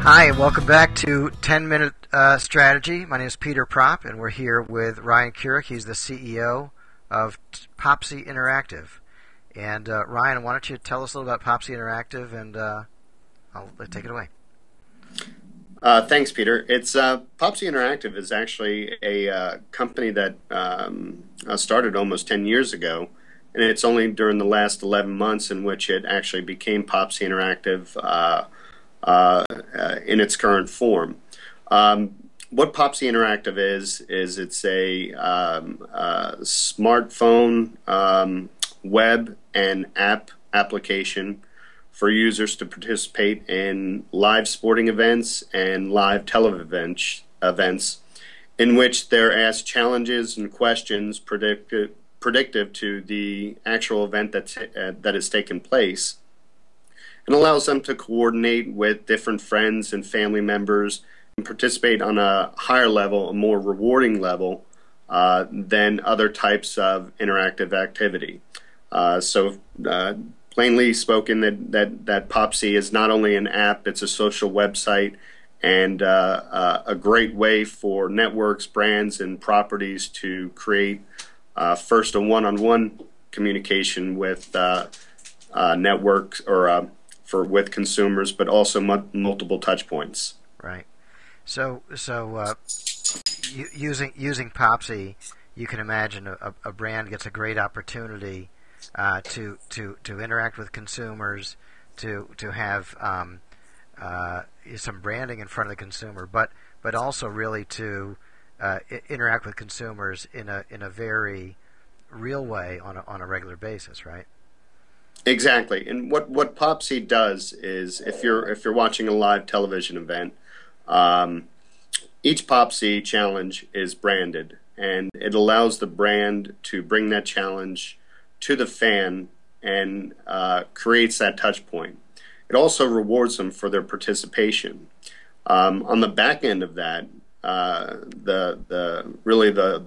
Hi, and welcome back to 10-Minute Strategy. My name is Peter Propp, and we're here with Ryan Keurig. He's the CEO of Popsy Interactive. And Ryan, why don't you tell us a little about Popsy Interactive, and I'll take it away. Thanks, Peter. It's Popsy Interactive is actually a company that started almost 10 years ago, and it's only during the last 11 months in which it actually became Popsy Interactive in its current form. What Popsy Interactive is it's a smartphone, web, and app application for users to participate in live sporting events and live television events in which they're asked challenges and questions predictive to the actual event that has taken place, and allows them to coordinate with different friends and family members and participate on a higher level, a more rewarding level than other types of interactive activity. Plainly spoken, that Popsy is not only an app, it's a social website and a great way for networks, brands, and properties to create first a one-on-one communication with networks or with consumers, but also multiple touch points. Right. So using Popsy, you can imagine a brand gets a great opportunity to interact with consumers, to have some branding in front of the consumer, but also really to interact with consumers in a very real way on a regular basis, right? Exactly. And what Popsy does is, if you're watching a live television event, each Popsy challenge is branded, and it allows the brand to bring that challenge to the fan and creates that touch point. It also rewards them for their participation. On the back end of that, the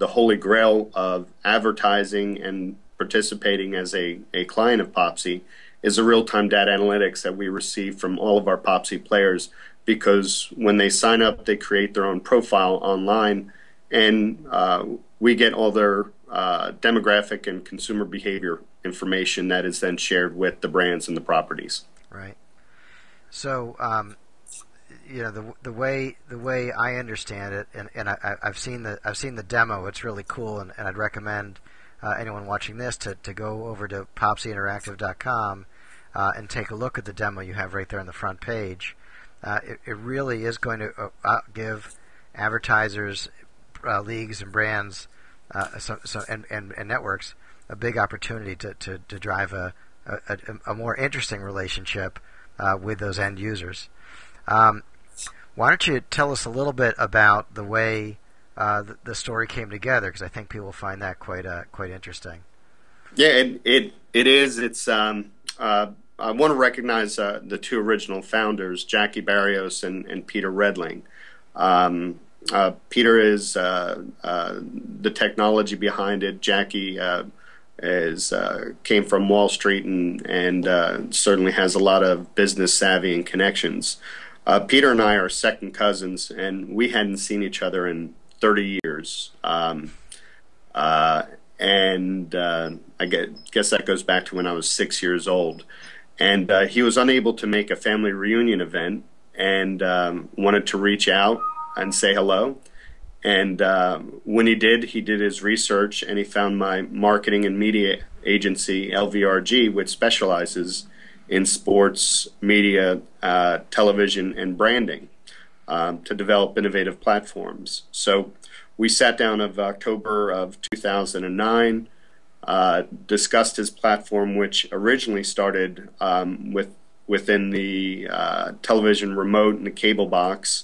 holy grail of advertising and participating as a client of Popsy is the real-time data analytics that we receive from all of our Popsy players, because when they sign up, they create their own profile online, and we get all their demographic and consumer behavior information that is then shared with the brands and the properties. Right. So, the way I understand it, and I've seen the demo. It's really cool, and I'd recommend anyone watching this to go over to popsyinteractive.com and take a look at the demo you have right there on the front page. It really is going to give advertisers, leagues, and brands, and networks a big opportunity to drive a more interesting relationship with those end users. Why don't you tell us a little bit about the way the story came together, because I think people find that quite interesting. Yeah, it is. It's I want to recognize the two original founders, Jackie Barrios and Peter Redling. Peter is the technology behind it. Jackie came from Wall Street and certainly has a lot of business savvy and connections. Peter and I are second cousins, and we hadn't seen each other in 30 years. I guess that goes back to when I was 6 years old. And he was unable to make a family reunion event, and wanted to reach out and say hello. And when he did his research, and he found my marketing and media agency, LVRG, which specializes in sports, media, television, and branding, to develop innovative platforms. So we sat down of October of 2009, discussed his platform, which originally started within the television remote and the cable box,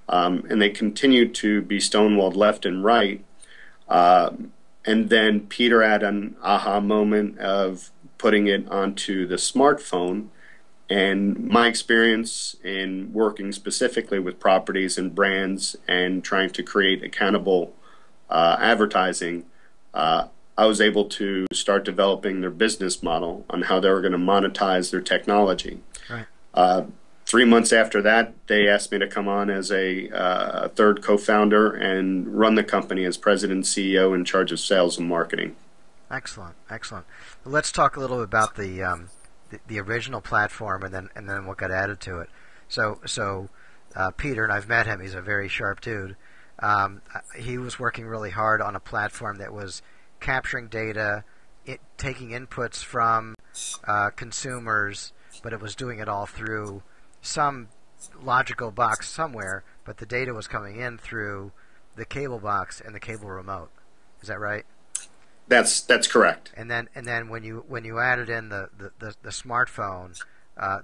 and they continued to be stonewalled left and right. And then Peter had an aha moment of putting it onto the smartphone. And my experience in working specifically with properties and brands and trying to create accountable advertising, I was able to start developing their business model on how they were going to monetize their technology. Right. 3 months after that, they asked me to come on as a third co-founder and run the company as president and CEO in charge of sales and marketing. Excellent, excellent. Well, let's talk a little bit about the original platform, and then what got added to it. Peter, and I've met him. He's a very sharp dude. He was working really hard on a platform that was capturing data, taking inputs from consumers, but it was doing it all through some logical box somewhere. But the data was coming in through the cable box and the cable remote. Is that right? That's correct. And then when you added in the smartphone,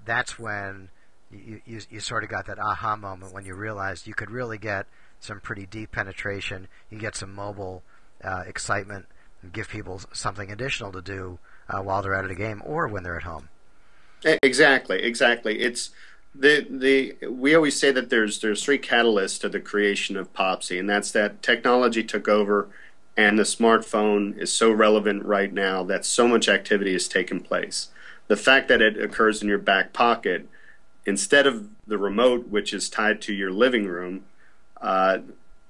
that's when you sort of got that aha moment when you realized you could really get some pretty deep penetration. You get some mobile excitement and give people something additional to do while they're out at a game or when they're at home. Exactly, exactly. It's the we always say that there's three catalysts to the creation of Popsy, and that's that technology took over, and the smartphone is so relevant right now that so much activity has taken place. The fact that it occurs in your back pocket instead of the remote, which is tied to your living room,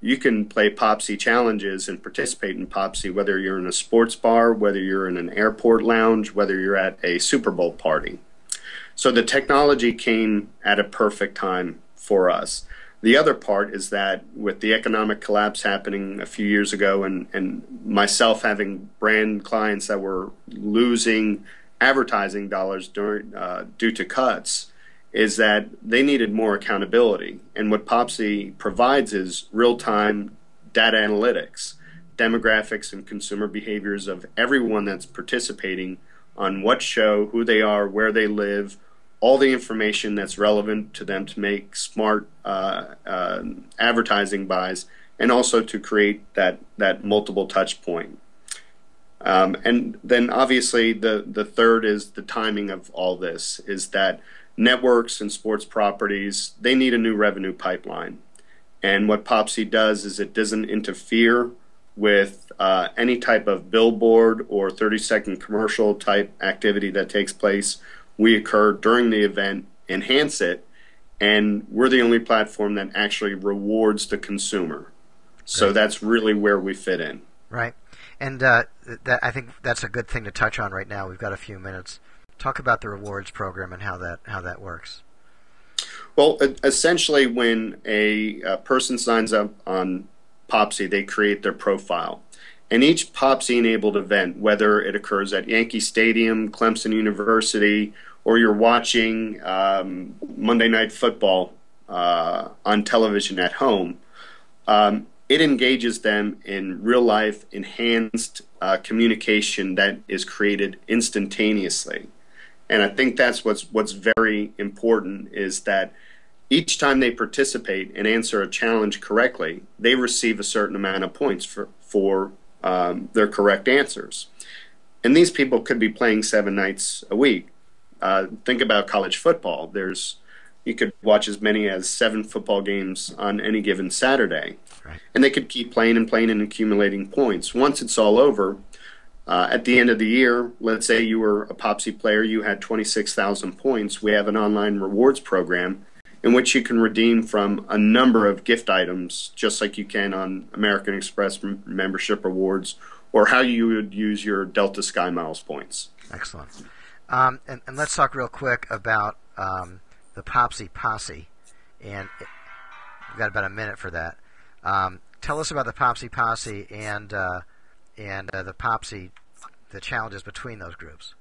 you can play Popsy challenges and participate in Popsy whether you're in a sports bar, whether you're in an airport lounge, whether you're at a Super Bowl party. So the technology came at a perfect time for us. The other part is that with the economic collapse happening a few years ago and myself having brand clients that were losing advertising dollars due to cuts, is that they needed more accountability. And what Popsy provides is real-time data analytics, demographics and consumer behaviors of everyone that's participating on what show, who they are, where they live, all the information that's relevant to them to make smart advertising buys, and also to create that multiple touch point. And then obviously the third is the timing of all this, is that networks and sports properties, they need a new revenue pipeline. And what Popsy does is it doesn't interfere with any type of billboard or 30-second commercial type activity that takes place. We occur during the event, enhance it, and we're the only platform that actually rewards the consumer. So that's really where we fit in. Right. And I think that's a good thing to touch on right now. We've got a few minutes. Talk about the rewards program and how that works. Well, essentially, when a person signs up on Popsy, they create their profile. And each Popsy-enabled event, whether it occurs at Yankee Stadium, Clemson University, or you're watching Monday Night Football on television at home, it engages them in real-life, enhanced communication that is created instantaneously. And I think that's what's very important, is that each time they participate and answer a challenge correctly, they receive a certain amount of points for their correct answers. And these people could be playing 7 nights a week. Think about college football. You could watch as many as 7 football games on any given Saturday. Right. And they could keep playing and playing and accumulating points. Once it's all over, at the end of the year, let's say you were a Popsy player, you had 26,000 points. We have an online rewards program in which you can redeem from a number of gift items, just like you can on American Express membership rewards, or how you would use your Delta Sky Miles points. Excellent. And let's talk real quick about the Popsy Posse, and we've got about a minute for that. Tell us about the Popsy Posse and the Popsy, the challenges between those groups.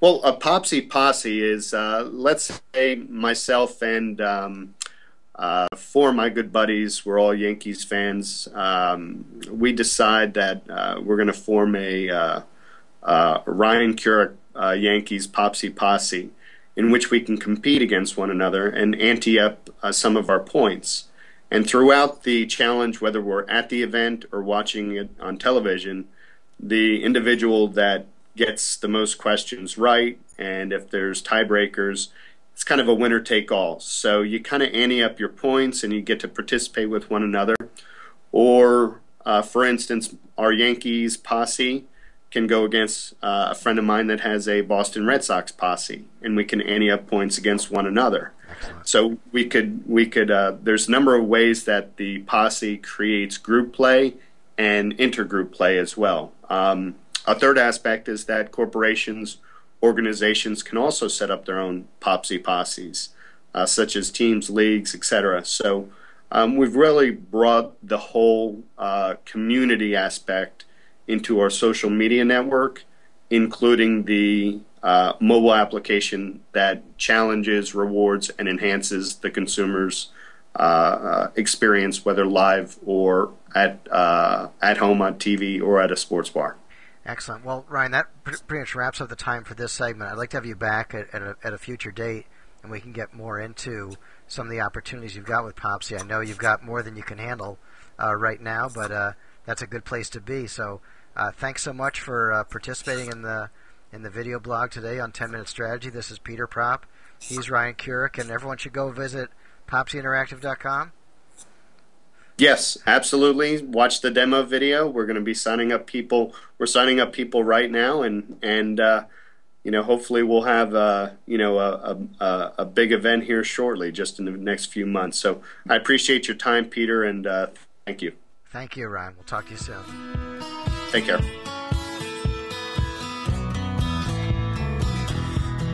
Well, a Popsy Posse is, let's say myself and 4 of my good buddies, we're all Yankees fans. We decide that we're going to form a Ryan Kurek Yankees Popsy Posse, in which we can compete against one another and ante up some of our points. And throughout the challenge, whether we're at the event or watching it on television, the individual that gets the most questions right, and if there's tiebreakers, it's kind of a winner-take-all. So you kind of ante up your points and you get to participate with one another. Or, for instance, our Yankees posse can go against a friend of mine that has a Boston Red Sox posse, and we can ante up points against one another. Excellent. So we could there's a number of ways that the posse creates group play and intergroup play as well. A third aspect is that corporations, organizations can also set up their own Popsy posses, such as teams, leagues, etc. So we've really brought the whole community aspect into our social media network, including the mobile application that challenges, rewards, and enhances the consumer's experience, whether live or at home on TV or at a sports bar. Excellent. Well, Ryan, that pretty much wraps up the time for this segment. I'd like to have you back at a future date, and we can get more into some of the opportunities you've got with Popsy. I know you've got more than you can handle right now, but that's a good place to be. So, thanks so much for participating in the video blog today on 10 Minute Strategy. This is Peter Prop. He's Ryan Curick, and everyone should go visit popsyinteractive.com. Yes, absolutely. Watch the demo video. We're going to be signing up people. We're signing up people right now, and hopefully we'll have a big event here shortly, just in the next few months. So I appreciate your time, Peter, and thank you. Thank you, Ryan. We'll talk to you soon. Take care.